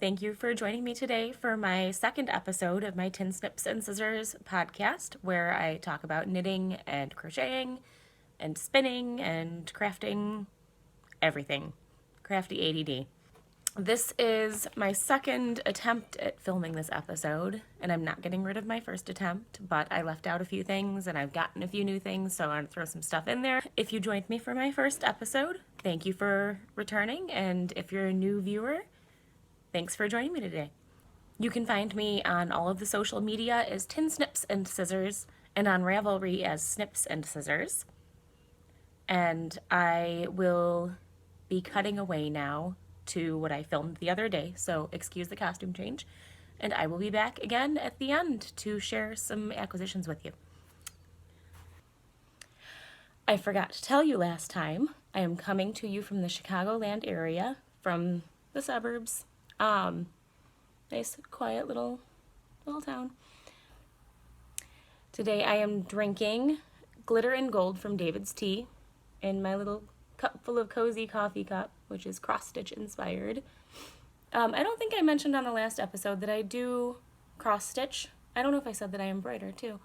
Thank you for joining me today for my second episode of my Tin Snips and Scissors podcast, where I talk about knitting and crocheting and spinning and crafting, everything. Crafty ADD. This is my second attempt at filming this episode, and I'm not getting rid of my first attempt, but I left out a few things and I've gotten a few new things, so I want to throw some stuff in there. If you joined me for my first episode, thank you for returning, and if you're a new viewer, thanks for joining me today. You can find me on all of the social media as Tin Snips and Scissors, and on Ravelry as Snips and Scissors. And I will be cutting away now to what I filmed the other day, so excuse the costume change. And I will be back again at the end to share some acquisitions with you. I forgot to tell you last time, I am coming to you from the Chicagoland area, from the suburbs. Nice, quiet little town. Today I am drinking Glitter and Gold from David's Tea in my little cup full of cozy coffee cup, which is cross-stitch inspired. I don't think I mentioned on the last episode that I do cross-stitch. I don't know if I said that I embroider too.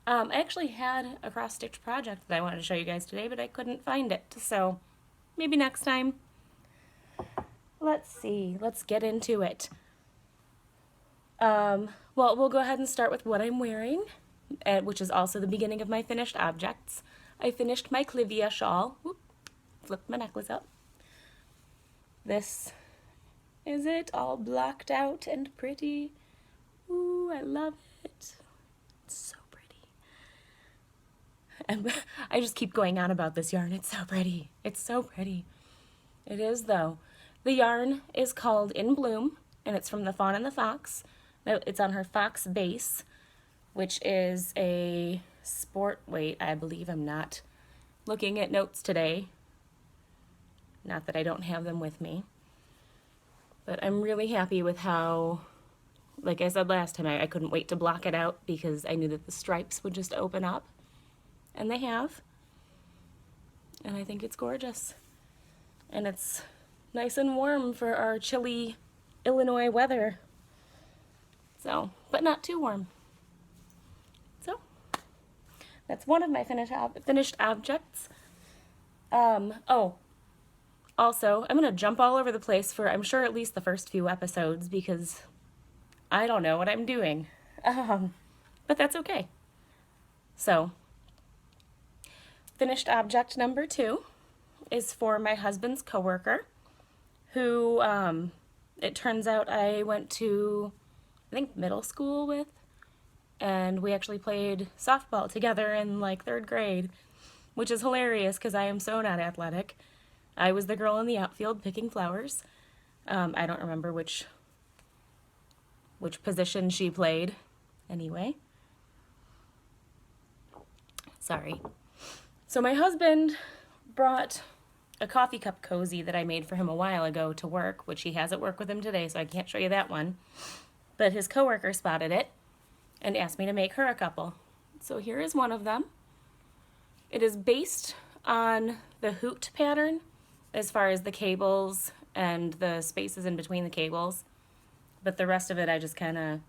I actually had a cross-stitch project that I wanted to show you guys today, but I couldn't find it, so maybe next time. Let's see, let's get into it. Well, we'll go ahead and start with what I'm wearing, which is also the beginning of my finished objects. I finished my Clivia shawl. Whoop, flipped my necklace up. This is it, all blocked out and pretty. Ooh, I love it. It's so pretty. And I just keep going on about this yarn. It's so pretty. It's so pretty. It is, though. The yarn is called In Bloom, and it's from the Fawn and the Fox. It's on her Fox base, which is a sport weight, I believe. I'm not looking at notes today. Not that I don't have them with me. But I'm really happy with how, like I said last time, I couldn't wait to block it out because I knew that the stripes would just open up. And they have. And I think it's gorgeous. And it's nice and warm for our chilly Illinois weather. So, but not too warm. So, that's one of my finished objects. Oh, also, I'm going to jump all over the place for, I'm sure, at least the first few episodes because I don't know what I'm doing. But that's okay. So, finished object number 2 is for my husband's coworker, who, it turns out I went to, I think, middle school with, and we actually played softball together in, like, 3rd grade, which is hilarious because I am so not athletic. I was the girl in the outfield picking flowers. I don't remember which position she played. Anyway. Sorry. So my husband brought a coffee cup cozy that I made for him a while ago to work, which he has at work with him today, so I can't show you that one. But his coworker spotted it and asked me to make her a couple. So here is one of them. It is based on the hoot pattern as far as the cables and the spaces in between the cables. But the rest of it I just kind of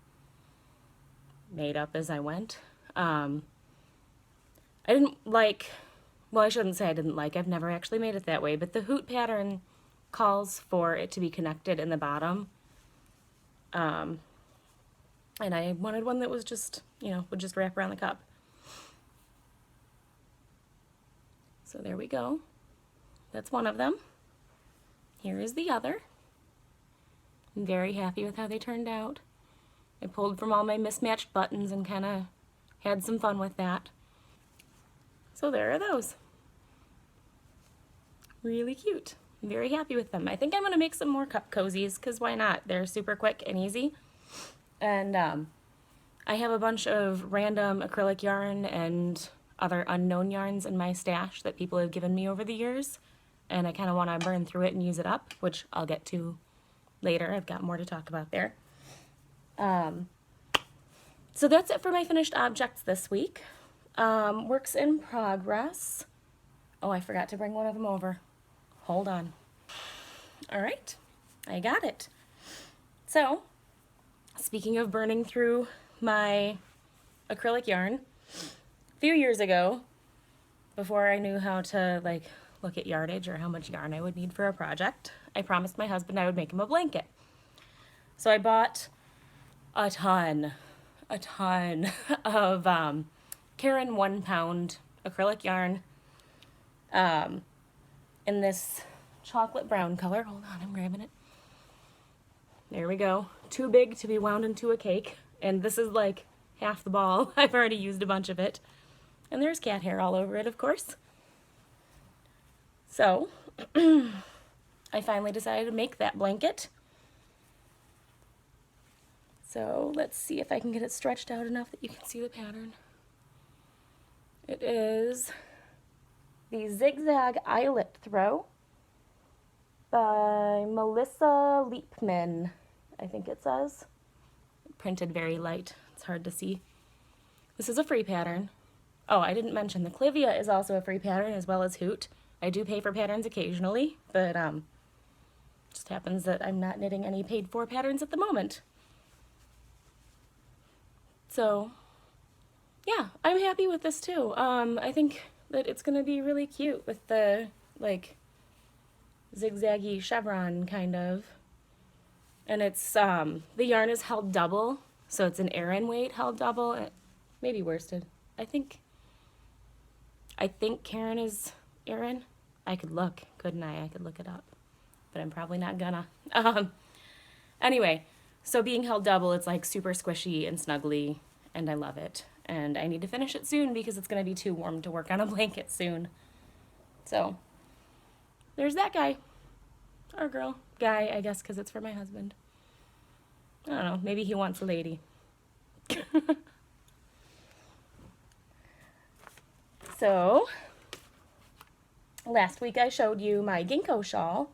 made up as I went. I didn't like... Well, I shouldn't say I didn't like. I've never actually made it that way. But the hoot pattern calls for it to be connected in the bottom. And I wanted one that was just, would just wrap around the cup. So there we go. That's one of them. Here is the other. I'm very happy with how they turned out. I pulled from all my mismatched buttons and kind of had some fun with that. So there are those. Really cute. I'm very happy with them. I think I'm going to make some more cup cozies because why not? They're super quick and easy. And I have a bunch of random acrylic yarn and other unknown yarns in my stash that people have given me over the years. And I kind of want to burn through it and use it up, which I'll get to later. I've got more to talk about there. So that's it for my finished objects this week. Works in progress. Oh, I forgot to bring one of them over. Hold on. All right, I got it. So, speaking of burning through my acrylic yarn, a few years ago, before I knew how to like look at yardage or how much yarn I would need for a project, I promised my husband I would make him a blanket. So I bought a ton of Caron 1 pound acrylic yarn in this chocolate brown color. Hold on, I'm grabbing it. There we go. Too big to be wound into a cake. And this is like half the ball. I've already used a bunch of it. And there's cat hair all over it, of course. So, I finally decided to make that blanket. So, let's see if I can get it stretched out enough that you can see the pattern. It is the ZIG-ZAG Eyelet Throw by Melissa LEAPMAN, I think it says. Printed very light. It's hard to see. This is a free pattern. Oh, I didn't mention the Clivia is also a free pattern as well as Hoot. I do pay for patterns occasionally, but just happens that I'm not knitting any paid for patterns at the moment. So, yeah, I'm happy with this too. I think that it's gonna be really cute with the like zigzaggy chevron kind of. And it's the yarn is held double, so it's an Aran weight held double, maybe worsted. I think Caron is Aran. I could look, couldn't I? I could look it up, but I'm probably not gonna. Anyway, so being held double, it's like super squishy and snuggly, and I love it. And I need to finish it soon because it's gonna be too warm to work on a blanket soon. So there's that guy, or girl, guy, I guess, because it's for my husband. I don't know, maybe he wants a lady. So, last week I showed you my GINKGO shawl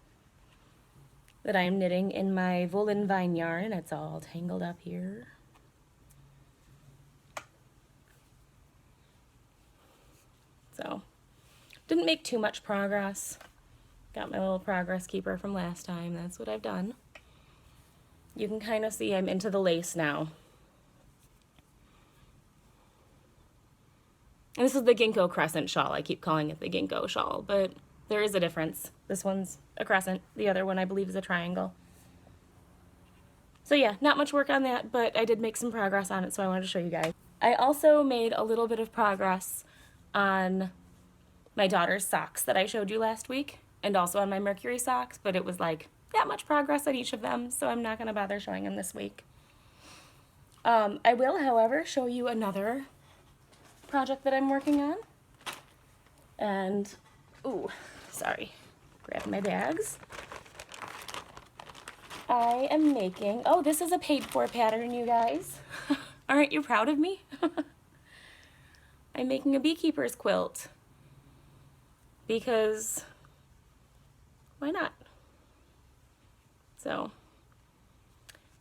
that I am knitting in my woolen vine yarn, and it's all tangled up here. So, didn't make too much progress. Got my little progress keeper from last time. That's what I've done. You can kind of see I'm into the lace now. And this is the GINKGO crescent shawl. I keep calling it the GINKGO shawl, but there is a difference. This one's a crescent. The other one I believe is a triangle. So yeah, not much work on that, but I did make some progress on it, so I wanted to show you guys. I also made a little bit of progress on my daughter's socks that I showed you last week, and also on my Mercury socks, but it was like that much progress on each of them, so I'm not going to bother showing them this week. I will, however, show you another project that I'm working on. And, ooh, sorry, grab my bags. I am making, oh, this is a paid for pattern, you guys. Aren't you proud of me? I'm making a beekeeper's quilt. Because, why not? So,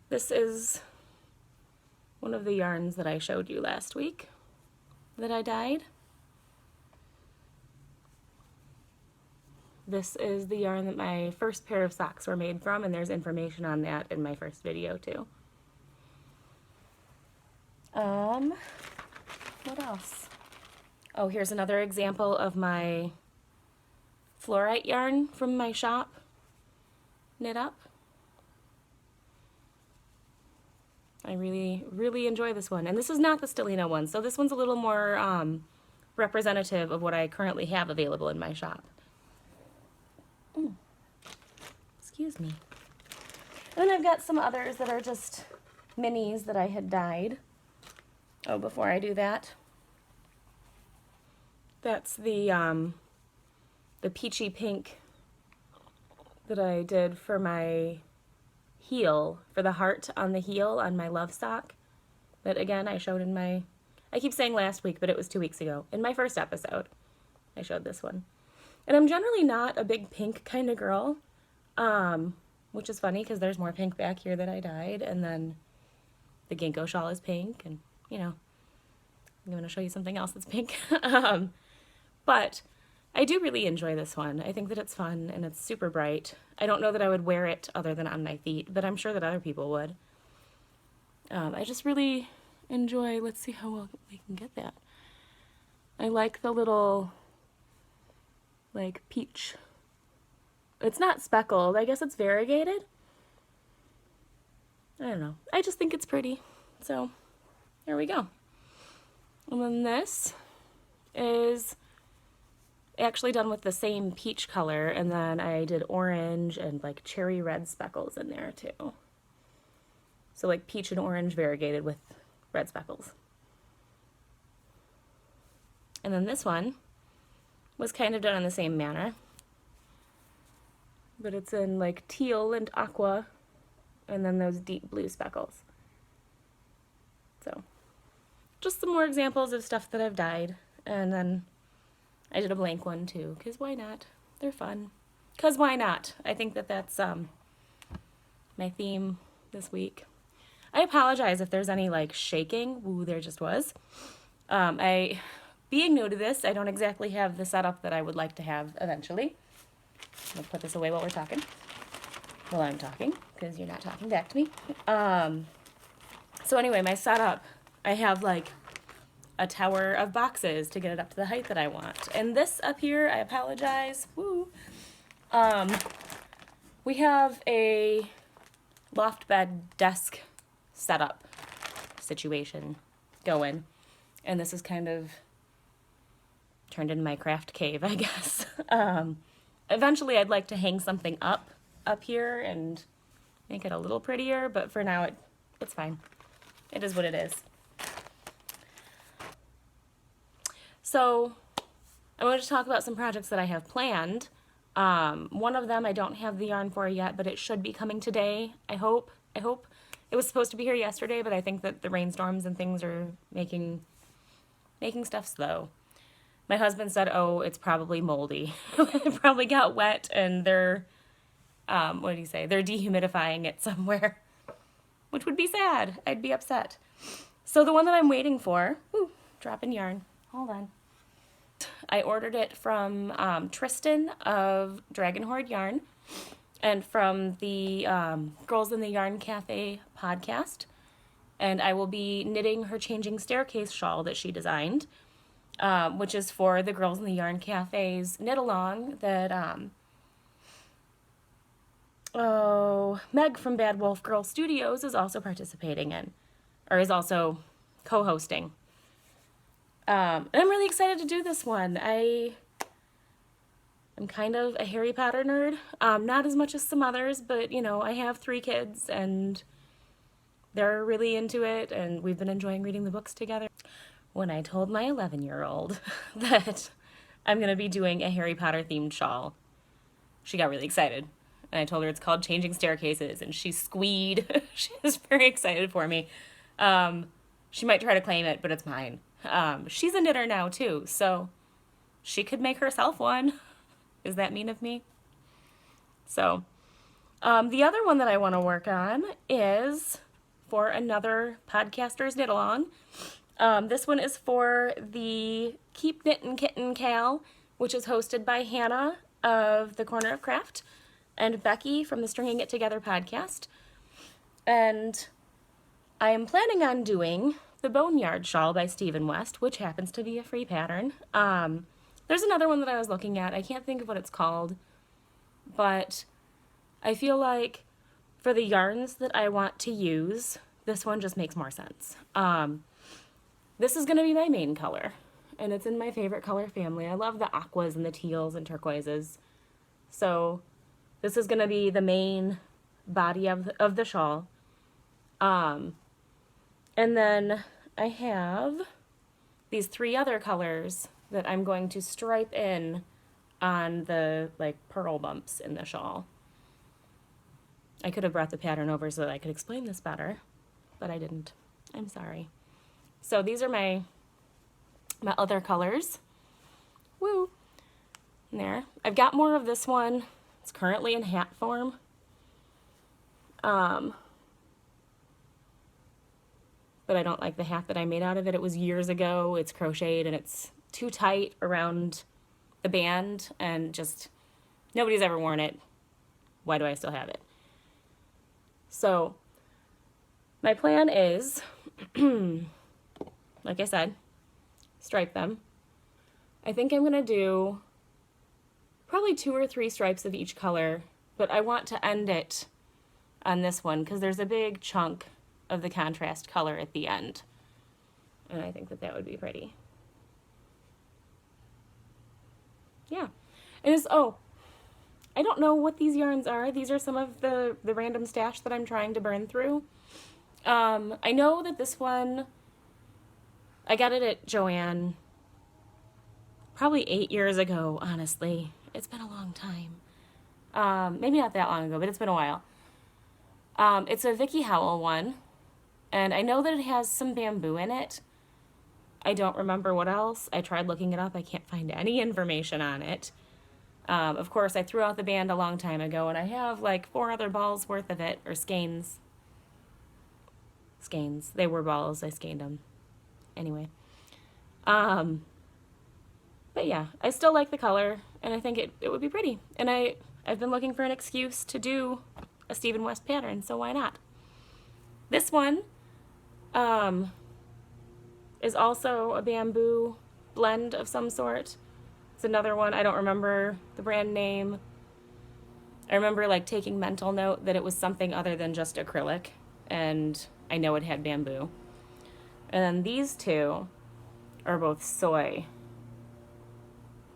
this is one of the yarns that I showed you last week that I dyed. This is the yarn that my first pair of socks were made from, and there's information on that in my first video too. What else? Oh, here's another example of my FLUORITE yarn from my shop knit up. I really enjoy this one. And this is not the Stellina one, so this one's a little more representative of what I currently have available in my shop. Excuse me. And then I've got some others that are just minis that I had dyed. Oh, before I do that, that's the peachy pink that I did for my heel, for the heart on the heel on my love sock. That again I showed in my, I keep saying last week, but it was 2 weeks ago. In my first episode, I showed this one. And I'm generally not a big pink kind of girl, which is funny because there's more pink back here that I dyed, and then the GINKGO shawl is pink, and you know, I'm going to show you something else that's pink. But I do really enjoy this one. I think that it's fun and it's super bright. I don't know that I would wear it other than on my feet, but I'm sure that other people would. I just really enjoy, let's see how well we can get that. I like the little, like, peach. It's not speckled. I guess it's variegated. I don't know. I just think it's pretty. So, there we go. And then this is actually done with the same peach color, and then I did orange and like cherry red speckles in there too. So like peach and orange variegated with red speckles. And then this one was kind of done in the same manner, but it's in like teal and aqua, and then those deep blue speckles. So just some more examples of stuff that I've dyed. And then I did a blank one too, because why not? They're fun. Because why not? I think that that's my theme this week. I apologize if there's any like shaking. Ooh, there just was. Being new to this, I don't exactly have the setup that I would like to have eventually. I'm gonna put this away while we're talking. While I'm talking, because you're not talking back to me. So anyway, my setup, I have like a tower of boxes to get it up to the height that I want. And this up here, I apologize. Woo. We have a loft bed desk setup situation going. And this is kind of turned into my craft cave, I guess. Eventually I'd like to hang something up here and make it a little prettier, but for now it's fine. It is what it is. So I wanted to talk about some projects that I have planned. One of them I don't have the yarn for yet, but it should be coming today, I hope. It was supposed to be here yesterday, but I think that the rainstorms and things are making stuff slow. My husband said, oh, it's probably moldy. It probably got wet and they're, what did he say? They're dehumidifying it somewhere, which would be sad. I'd be upset. So the one that I'm waiting for, ooh, dropping yarn. Hold on. I ordered it from TRYSTEN of Dragon Hoard Yarn and from the Girls in the Yarn Cafe podcast. And I will be knitting her Changing Staircase shawl that she designed, which is for the Girls in the Yarn Cafe's knit along that Meg from Bad Wolf Girl Studios is also participating in, or is also co-hosting. And I'm really excited to do this one. I'm kind of a Harry Potter nerd, not as much as some others, but you know, I have 3 kids and they're really into it, and we've been enjoying reading the books together. When I told my 11-year-old that I'm going to be doing a Harry Potter themed shawl, she got really excited. And I told her it's called Changing Staircases, and she squeed. She was very excited for me. She might try to claim it, but it's mine. She's a knitter now too, so she could make herself one. Is that mean of me? So, the other one that I want to work on is for another podcaster's knit along. This one is for the KEEPKNITTINKITTENKAL, which is hosted by Hannah of the Corner of Craft and Becky from the Stringing It Together podcast. And I am planning on doing the Boneyard shawl by Stephen West, which happens to be a free pattern. There's another one that I was looking at. I can't think of what it's called, but I feel like for the yarns that I want to use, this one just makes more sense. This is going to be my main color, and it's in my favorite color family. I love the aquas and the teals and turquoises. So this is going to be the main body of the shawl. And then I have these 3 other colors that I'm going to stripe in on the like pearl bumps in the shawl. I could have brought the pattern over so that I could explain this better, but I didn't. I'm sorry. So these are my other colors. Woo! And there. I've got more of this one. It's currently in hat form. But I don't like the hat that I made out of it. It was years ago. It's crocheted and it's too tight around the band and just nobody's ever worn it. why do I still have it? So my plan is, like I said, stripe them. I think I'm gonna do probably 2 or 3 stripes of each color, but I want to end it on this one because there's a big chunk of the contrast color at the end. And I think that that would be pretty. Yeah. And it's, oh, I don't know what these yarns are. These are some of the random stash that I'm trying to burn through. I know that this one, I got it at Joann probably 8 years ago, honestly. It's been a long time. Maybe not that long ago, but it's been a while. It's a Vicky Howell one, and I know that it has some bamboo in it. I don't remember what else. I tried looking it up. I can't find any information on it. Of course, I threw out the band a long time ago, and I have like 4 other balls worth of it, or skeins. Skeins. They were balls. I skeined them. Anyway. But yeah, I still like the color, and I think it would be pretty. And I've been looking for an excuse to do a Stephen West pattern, so why not? This one is also a bamboo blend of some sort. It's another one. I don't remember the brand name. I remember like taking mental note that it was something other than just acrylic, and I know it had bamboo. And then these two are both soy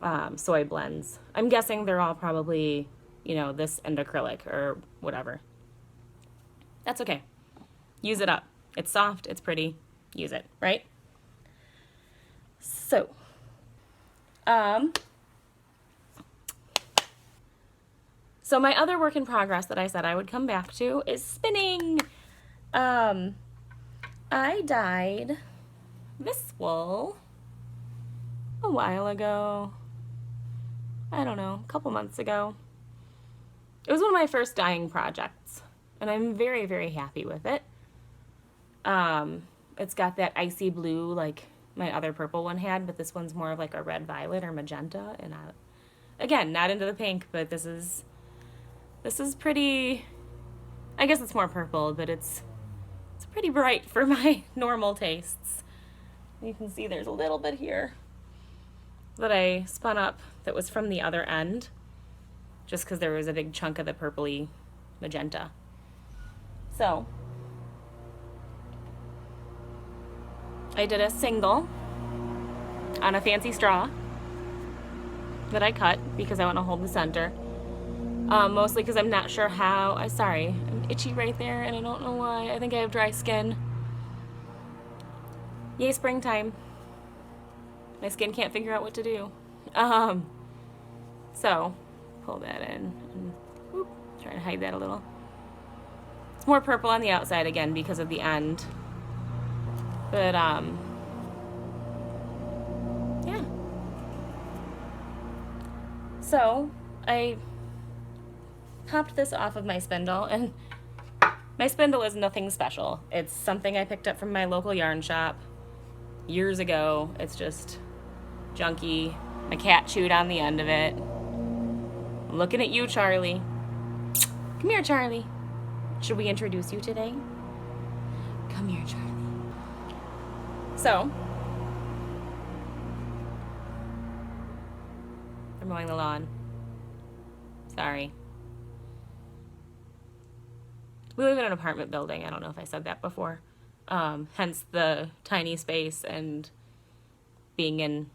blends. I'm guessing they're all probably, you know, this and acrylic or whatever. That's okay. Use it up. It's soft, it's pretty. Use it, right? So, so my other work in progress that I said I would come back to is spinning. I dyed this wool a while ago. I don't know, a couple months ago. It was one of my first dyeing projects, and I'm very, very happy with it. It's got that icy blue like my other purple one had, but this one's more of like a red violet or magenta, and again, not into the pink, but this is pretty, I guess it's more purple, but it's pretty bright for my normal tastes. You can see there's a little bit here that I spun up that was from the other end, just because there was a big chunk of the purpley magenta. So I did a single on a fancy straw that I cut because I want to hold the center. Mostly because I'm not sure how. I'm itchy right there, and I don't know why. I think I have dry skin. Yay, springtime. My skin can't figure out what to do. So, pull that in and whoop, try to hide that a little. It's more purple on the outside again because of the end. But, yeah. So, I popped this off of my spindle, and my spindle is nothing special. It's something I picked up from my local yarn shop years ago. It's just junky. My cat chewed on the end of it. I'm looking at you, Charlie. Come here, Charlie. Should we introduce you today? Come here, Charlie. So, I'm mowing the lawn. Sorry. We live in an apartment building. I don't know if I said that before. Hence the tiny space and being in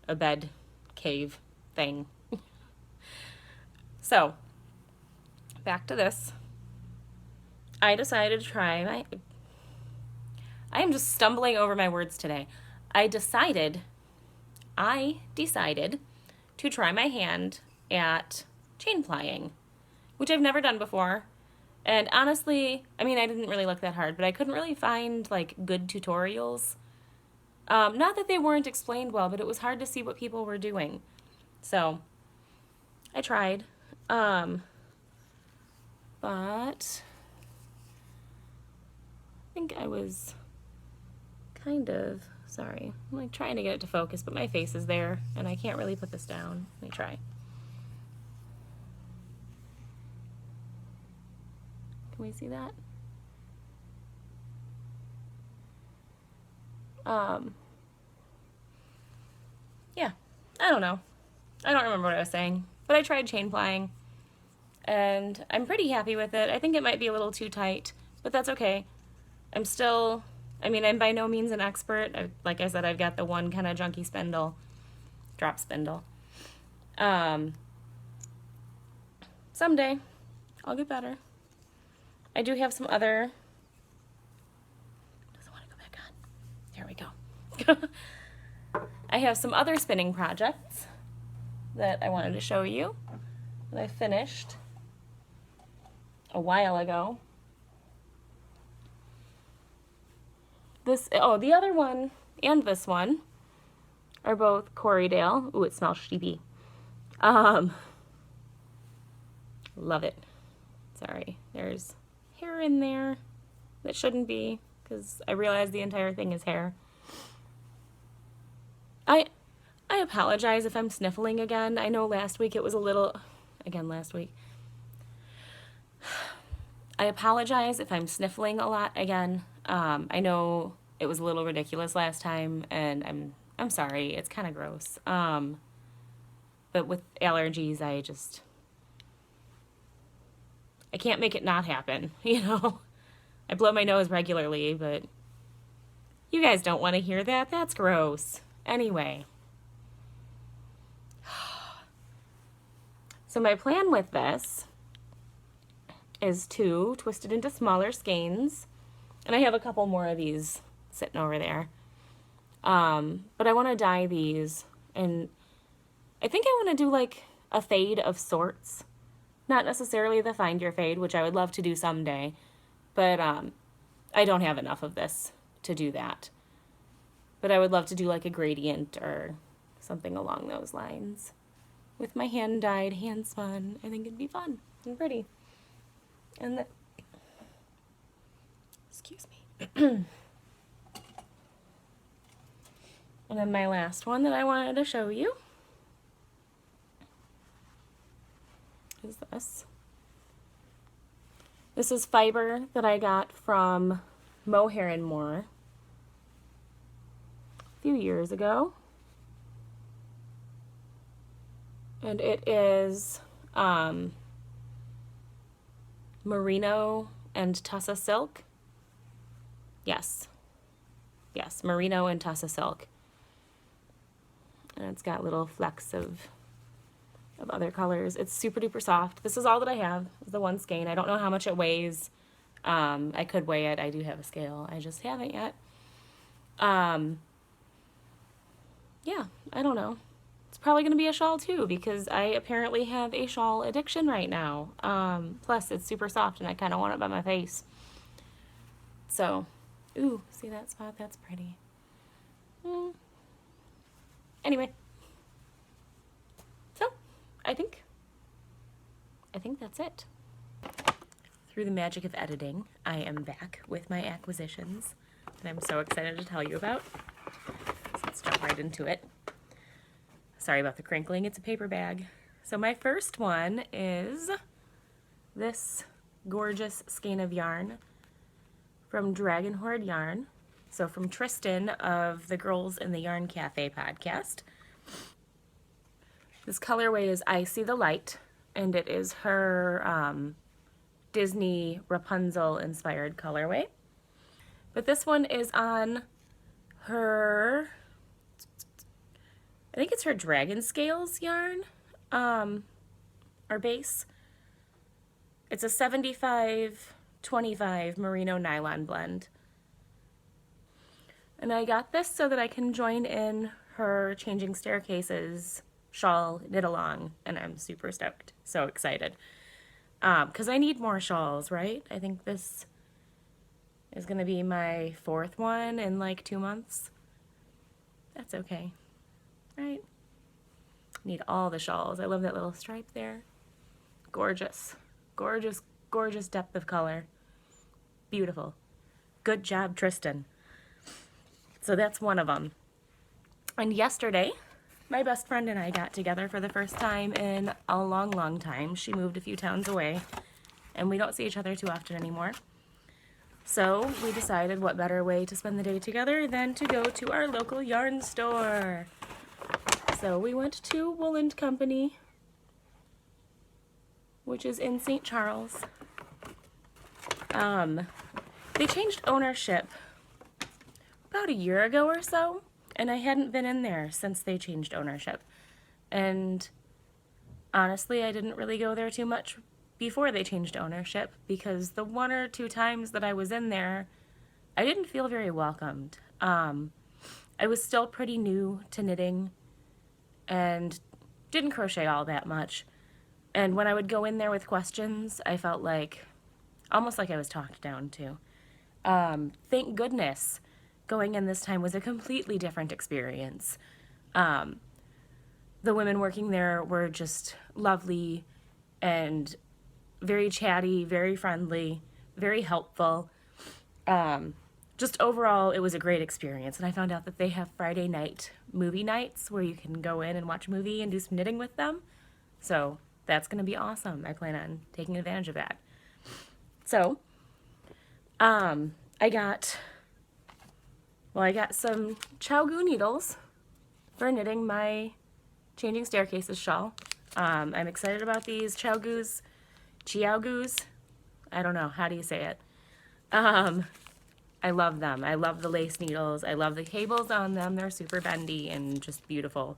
a bed cave thing. So, back to this. I decided to try I am just stumbling over my words today. I decided to try my hand at chain plying, which I've never done before. And honestly, I mean, I didn't really look that hard, but I couldn't really find like good tutorials. Not that they weren't explained well, but it was hard to see what people were doing. So I tried. But I think I was kind of, sorry, I'm like trying to get it to focus, but my face is there and I can't really put this down. Let me try. Can we see that? Yeah, I don't know. I don't remember what I was saying, but I tried chain flying, and I'm pretty happy with it. I think it might be a little too tight, but that's okay. I'm still, I mean, I'm by no means an expert. Like I said, I've got the one kind of junky spindle, drop spindle. Someday, I'll get better. I do have some other, doesn't want to go back on. There we go. I have some other spinning projects that I wanted to show you that I finished a while ago. The other one and this one are both Corriedale. Ooh, it smells sheepy. Love it. Sorry, there's hair in there that shouldn't be, because I realize the entire thing is hair. I apologize if I'm sniffling again. I know last week it was a little, again last week. I apologize if I'm sniffling a lot again. I know it was a little ridiculous last time, and I'm sorry. It's kind of gross. But with allergies, I can't make it not happen, you know? I blow my nose regularly, but you guys don't want to hear that. That's gross. Anyway. So my plan with this is to twist it into smaller skeins. And I have a couple more of these sitting over there. But I want to dye these. And I think I want to do like a fade of sorts. Not necessarily the Find Your Fade, which I would love to do someday. But I don't have enough of this to do that. But I would love to do like a gradient or something along those lines. With my hand-dyed, hand-spun, I think it'd be fun and pretty. And excuse me. And then my last one that I wanted to show you is this. This is fiber that I got from Mohair & More a few years ago. And it is merino and tussa silk. Yes, merino and tussa silk. And it's got little flecks of other colors. It's super duper soft. This is all that I have, is the one skein. I don't know how much it weighs. I could weigh it. I do have a scale. I just haven't yet. Yeah, I don't know. It's probably going to be a shawl too, because I apparently have a shawl addiction right now. Plus, it's super soft and I kind of want it by my face. So, ooh, see that spot? That's pretty. Anyway. So, I think that's it. Through the magic of editing, I am back with my acquisitions that I'm so excited to tell you about. So let's jump right into it. Sorry about the crinkling, it's a paper bag. So my first one is this gorgeous skein of yarn from Dragon Hoard Yarn. So from Tristan of the Girls in the Yarn Cafe podcast. This colorway is I See the Light, and it is her Disney Rapunzel inspired colorway. But this one is on her, I think it's her Dragon Scales yarn, or base. It's a 75-25 merino nylon blend. And I got this so that I can join in her Changing Staircases shawl knit along, and I'm super stoked, so excited. Because I need more shawls, right? I think this is going to be my 4th one in like 2 months. That's okay. Right? Need all the shawls. I love that little stripe there. Gorgeous. Gorgeous, gorgeous depth of color. Beautiful. Good job, Tristan. So that's one of them. And yesterday, my best friend and I got together for the first time in a long, long time. She moved a few towns away. and we don't see each other too often anymore. So we decided what better way to spend the day together than to go to our local yarn store. So we went to Wool & Company, which is in St. Charles. They changed ownership about a year ago or so, and I hadn't been in there since they changed ownership. And honestly, I didn't really go there too much before they changed ownership, because the 1 or 2 times that I was in there, I didn't feel very welcomed. I was still pretty new to knitting and didn't crochet all that much. And when I would go in there with questions, I felt like, almost like I was talked down to. Thank goodness going in this time was a completely different experience. The women working there were just lovely and very chatty, very friendly, very helpful. Just overall, it was a great experience. And I found out that they have Friday night movie nights where you can go in and watch a movie and do some knitting with them. So that's going to be awesome. I plan on taking advantage of that. So, I got some CHOWGO needles for knitting my Changing Staircases shawl. I'm excited about these CHOWGOs. I don't know, how do you say it? I love them. I love the lace needles. I love the cables on them. They're super bendy and just beautiful.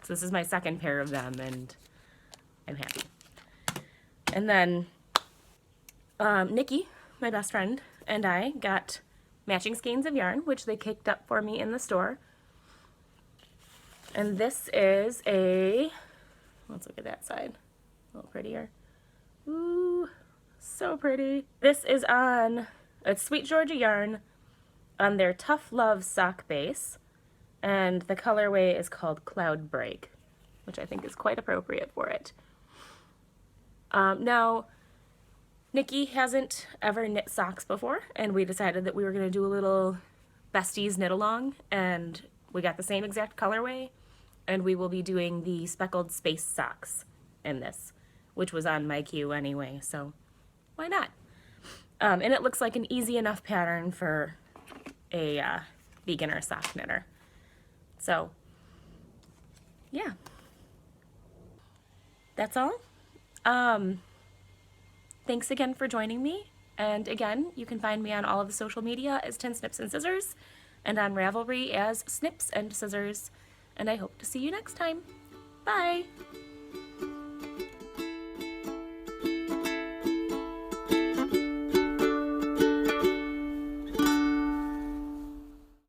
So this is my second pair of them, and I'm happy. And then Nikki, my best friend, and I got matching skeins of yarn, which they kicked up for me in the store. And this is a, let's look at that side, a little prettier. Ooh, so pretty. This is on, it's Sweet Georgia yarn on their Tough Love sock base, and the colorway is called Cloud Break, which I think is quite appropriate for it. Now, Nikki hasn't ever knit socks before, and we decided that we were going to do a little besties knit along, and we got the same exact colorway, and we will be doing the speckled space socks in this, which was on my queue anyway, so why not? And it looks like an easy enough pattern for a beginner sock knitter. So, yeah. That's all. Thanks again for joining me, and again, you can find me on all of the social media as Tin Snips and Scissors, and on Ravelry as Snips and Scissors, and I hope to see you next time. Bye!